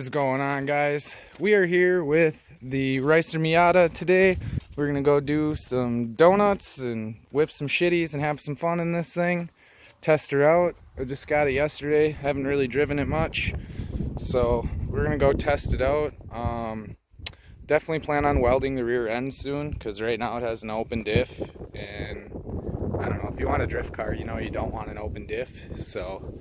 is going on, guys? We are here with the Ricer Miata today. We're gonna go do some donuts and whip some shitties and have some fun in this thing. Test her out. I just got it yesterday. Haven't really driven it much, so we're gonna go test it out. Definitely plan on welding the rear end soon, because right now it has an open diff, and I don't know, if you want a drift car, you know you don't want an open diff. So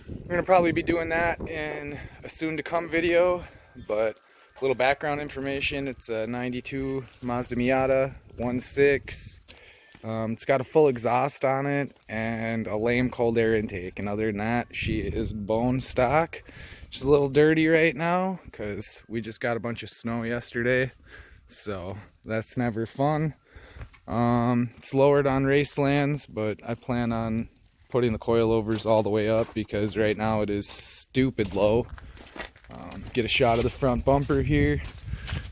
we're gonna probably be doing that in a soon to come video. But a little background information: it's a 92 Mazda Miata 1.6. It's got a full exhaust on it and a lame cold air intake, and other than that, she is bone stock. She's a little dirty right now because we just got a bunch of snow yesterday, so that's never fun. It's lowered on race lands, but I plan on putting the coilovers all the way up because right now it is stupid low. Get a shot of the front bumper here.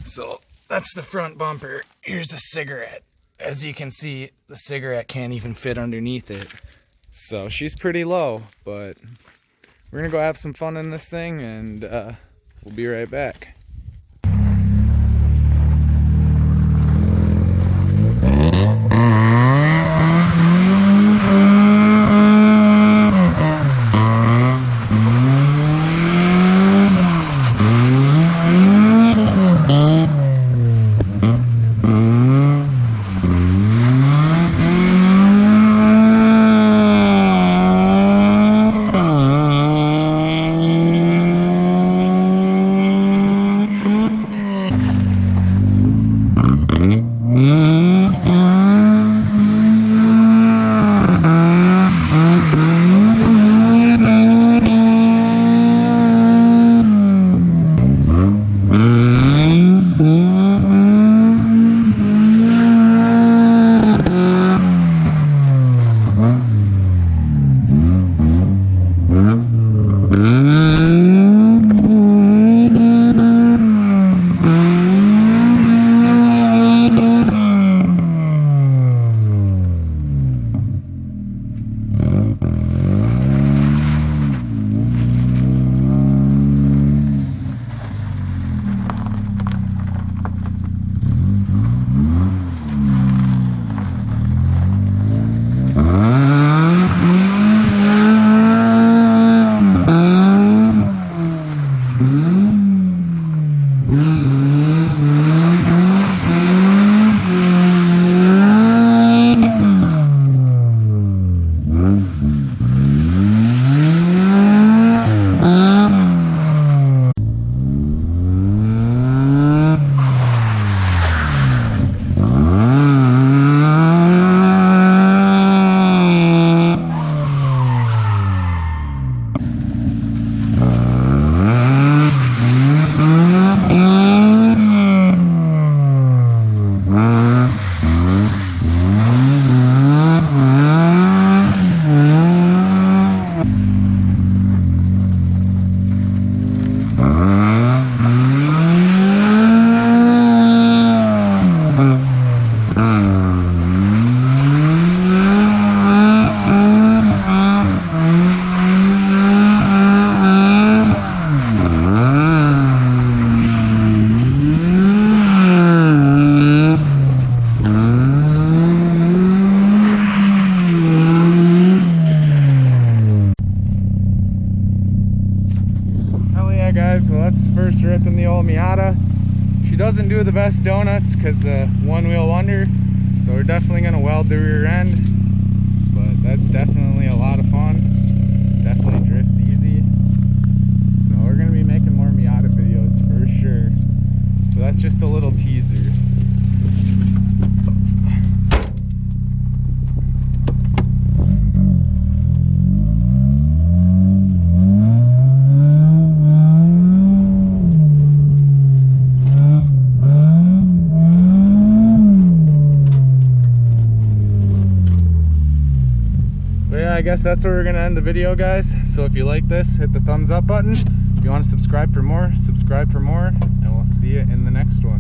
So that's the front bumper. Here's the cigarette. As you can see, the cigarette can't even fit underneath it. So she's pretty low, but we're gonna go have some fun in this thing, and we'll be right back. Guys, well, that's the first rip in the old Miata. She doesn't do the best donuts because the one wheel wonder, so we're definitely going to weld the rear end, but that's definitely a lot of fun. Definitely drifts easy, so we're going to be making more Miata videos for sure. So that's just a little teaser. I guess that's where we're gonna end the video, guys. So if you like this, hit the thumbs up button. If you want to subscribe for more, and we'll see you in the next one.